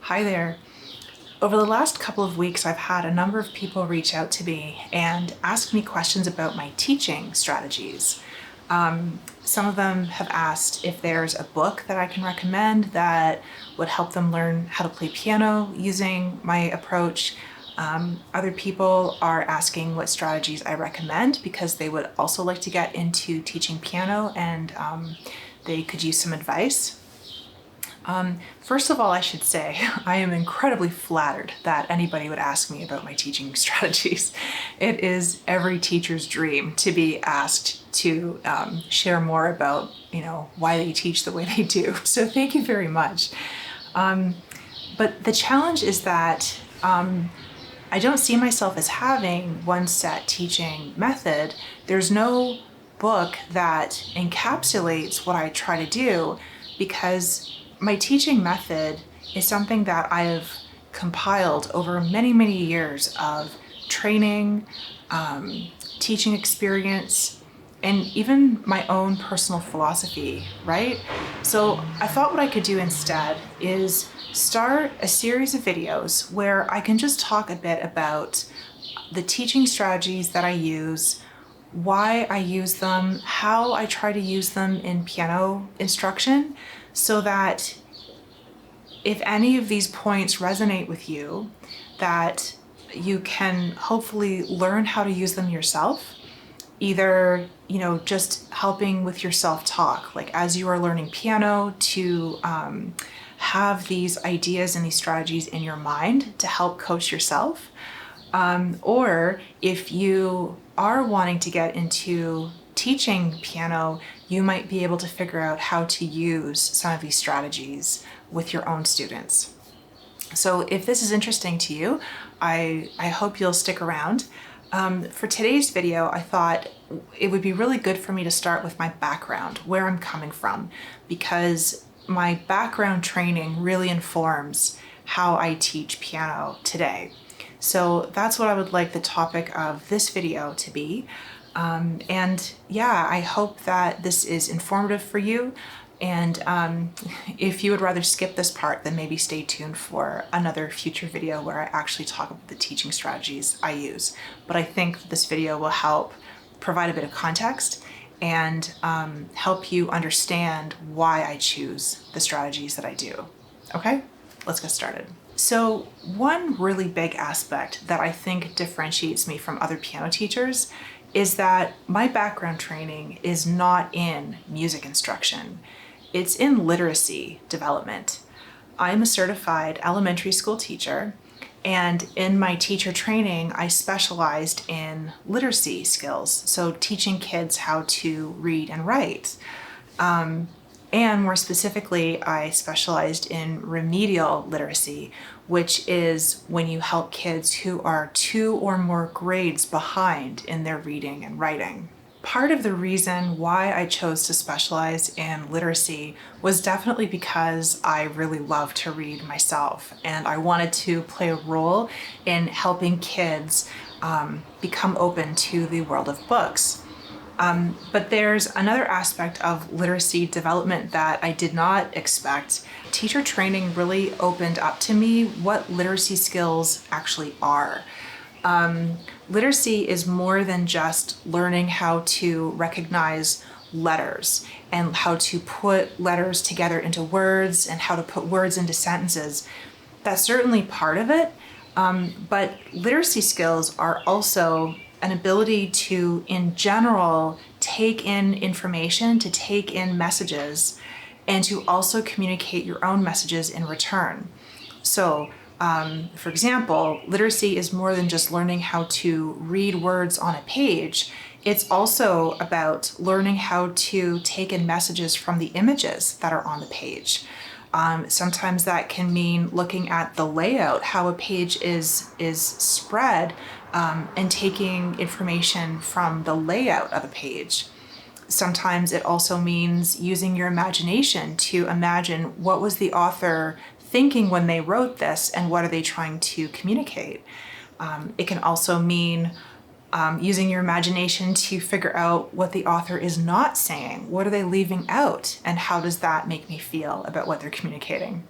Hi there. Over the last couple of weeks, I've had a number of people reach out to me and ask me questions about my teaching strategies. Some of them have asked if there's a book that I can recommend that would help them learn how to play piano using my approach. Other people are asking what strategies I recommend because they would also like to get into teaching piano and they could use some advice. First of all, I should say, I am incredibly flattered that anybody would ask me about my teaching strategies. It is every teacher's dream to be asked to share more about, why they teach the way they do. So thank you very much. But the challenge is that I don't see myself as having one set teaching method. There's no book that encapsulates what I try to do because my teaching method is something that I have compiled over many, many years of training, teaching experience, and even my own personal philosophy, right? So I thought what I could do instead is start a series of videos where I can just talk a bit about the teaching strategies that I use, why I use them, how I try to use them in piano instruction, so that if any of these points resonate with you, that you can hopefully learn how to use them yourself, either, just helping with your self-talk, like as you are learning piano to have these ideas and these strategies in your mind to help coach yourself. Or if you are wanting to get into teaching piano, you might be able to figure out how to use some of these strategies with your own students. So if this is interesting to you, I hope you'll stick around. For today's video, I thought it would be really good for me to start with my background, where I'm coming from, because my background training really informs how I teach piano today. So that's what I would like the topic of this video to be. I hope that this is informative for you. And if you would rather skip this part, then maybe stay tuned for another future video where I actually talk about the teaching strategies I use. But I think this video will help provide a bit of context and help you understand why I choose the strategies that I do. Okay, let's get started. So one really big aspect that I think differentiates me from other piano teachers is that my background training is not in music instruction. It's in literacy development. I'm a certified elementary school teacher, and in my teacher training, I specialized in literacy skills, so teaching kids how to read and write. And more specifically, I specialized in remedial literacy, which is when you help kids who are 2 or more grades behind in their reading and writing. Part of the reason why I chose to specialize in literacy was definitely because I really love to read myself, and I wanted to play a role in helping kids become open to the world of books. But there's another aspect of literacy development that I did not expect. Teacher training really opened up to me what literacy skills actually are. Literacy is more than just learning how to recognize letters and how to put letters together into words and how to put words into sentences. That's certainly part of it, but literacy skills are also an ability to, in general, take in information, to take in messages, and to also communicate your own messages in return. So, for example, literacy is more than just learning how to read words on a page. It's also about learning how to take in messages from the images that are on the page. Sometimes that can mean looking at the layout, how a page is spread, and taking information from the layout of a page. Sometimes it also means using your imagination to imagine what was the author thinking when they wrote this and what are they trying to communicate. It can also mean using your imagination to figure out what the author is not saying. What are they leaving out? And how does that make me feel about what they're communicating?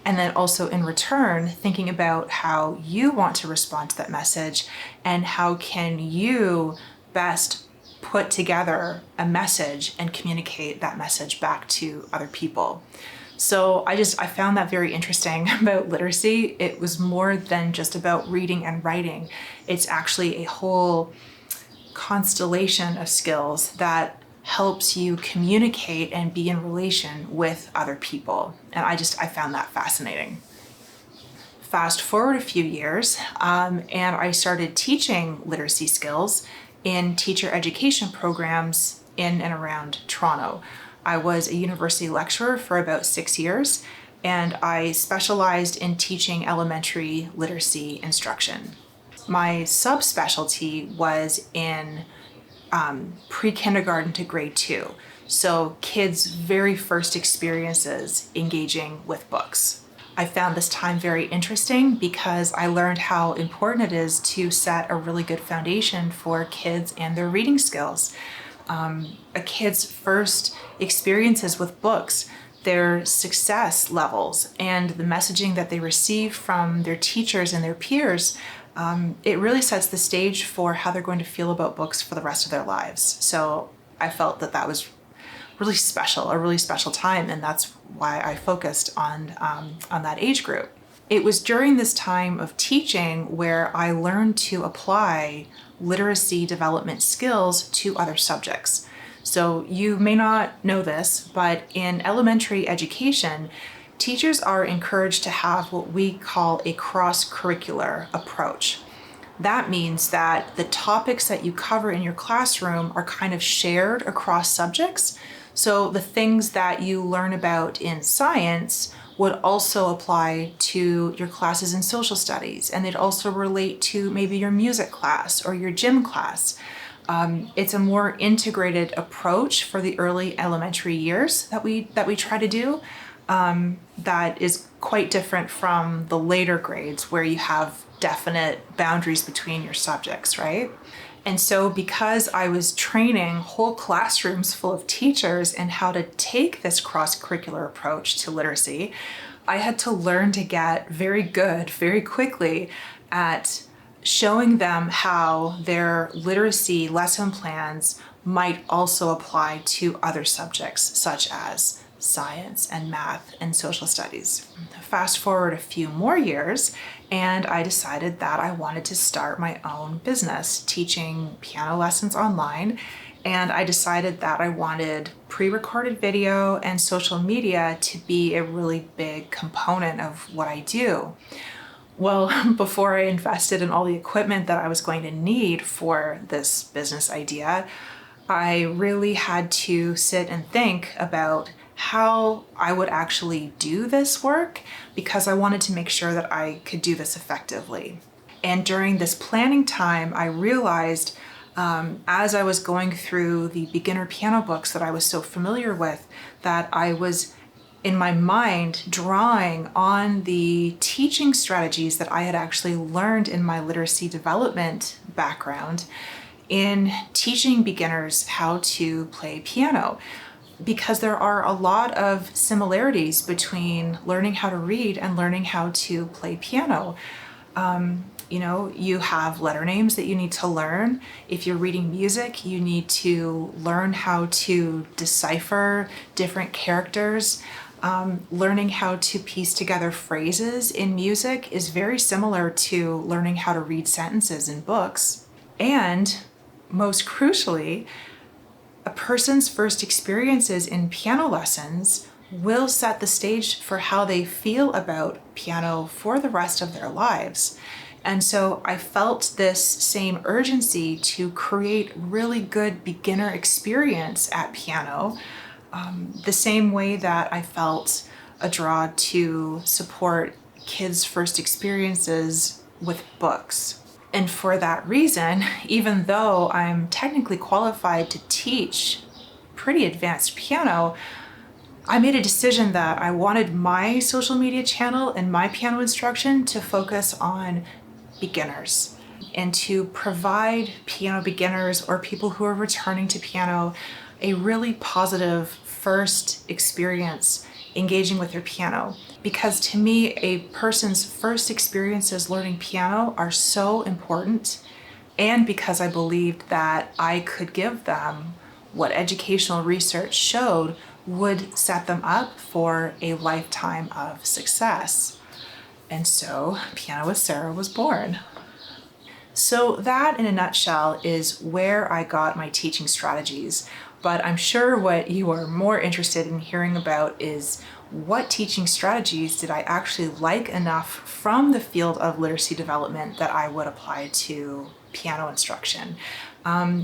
And then also in return, thinking about how you want to respond to that message and how can you best put together a message and communicate that message back to other people. So I found that very interesting about literacy. It was more than just about reading and writing. It's actually a whole constellation of skills that helps you communicate and be in relation with other people. And I found that fascinating. Fast forward a few years, and I started teaching literacy skills in teacher education programs in and around Toronto. I was a university lecturer for about 6 years, and I specialized in teaching elementary literacy instruction. My subspecialty was in pre-kindergarten to grade 2. So kids' very first experiences engaging with books. I found this time very interesting because I learned how important it is to set a really good foundation for kids and their reading skills. A kid's first experiences with books, their success levels, and the messaging that they receive from their teachers and their peers, it really sets the stage for how they're going to feel about books for the rest of their lives. So I felt that was really special, a really special time, and that's why I focused on that age group. It was during this time of teaching where I learned to apply literacy development skills to other subjects. So you may not know this, but in elementary education, teachers are encouraged to have what we call a cross-curricular approach. That means that the topics that you cover in your classroom are kind of shared across subjects. So the things that you learn about in science would also apply to your classes in social studies, and they'd also relate to maybe your music class or your gym class. It's a more integrated approach for the early elementary years that we try to do. That is quite different from the later grades where you have definite boundaries between your subjects, right? And so because I was training whole classrooms full of teachers in how to take this cross-curricular approach to literacy, I had to learn to get very good very quickly at showing them how their literacy lesson plans might also apply to other subjects such as science and math and social studies. Fast forward a few more years, and I decided that I wanted to start my own business teaching piano lessons online. And I decided that I wanted pre-recorded video and social media to be a really big component of what I do. Well, before I invested in all the equipment that I was going to need for this business idea, I really had to sit and think about how I would actually do this work because I wanted to make sure that I could do this effectively. And during this planning time, I realized as I was going through the beginner piano books that I was so familiar with, that I was in my mind drawing on the teaching strategies that I had actually learned in my literacy development background in teaching beginners how to play piano. Because there are a lot of similarities between learning how to read and learning how to play piano. You have letter names that you need to learn. If you're reading music, you need to learn how to decipher different characters. Learning how to piece together phrases in music is very similar to learning how to read sentences in books. And most crucially, a person's first experiences in piano lessons will set the stage for how they feel about piano for the rest of their lives. And so I felt this same urgency to create really good beginner experience at piano, the same way that I felt a draw to support kids' first experiences with books. And for that reason, even though I'm technically qualified to teach pretty advanced piano, I made a decision that I wanted my social media channel and my piano instruction to focus on beginners and to provide piano beginners or people who are returning to piano a really positive first experience engaging with their piano. because to me, a person's first experiences learning piano are so important, and because I believed that I could give them what educational research showed would set them up for a lifetime of success. And so Piano with Sarah was born. So that in a nutshell is where I got my teaching strategies. But I'm sure what you are more interested in hearing about is what teaching strategies did I actually like enough from the field of literacy development that I would apply to piano instruction.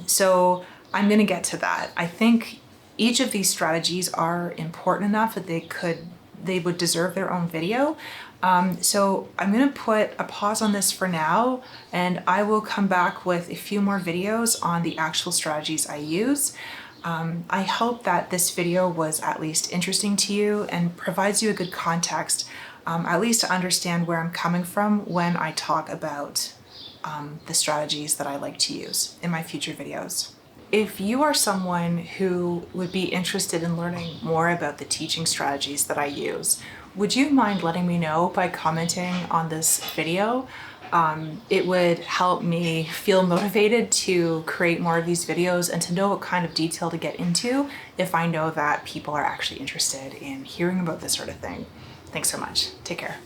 So I'm going to get to that. I think each of these strategies are important enough that they would deserve their own video. So I'm going to put a pause on this for now, and I will come back with a few more videos on the actual strategies I use. I hope that this video was at least interesting to you and provides you a good context, at least to understand where I'm coming from when I talk about the strategies that I like to use in my future videos. If you are someone who would be interested in learning more about the teaching strategies that I use, would you mind letting me know by commenting on this video? It would help me feel motivated to create more of these videos and to know what kind of detail to get into if I know that people are actually interested in hearing about this sort of thing. Thanks so much. Take care.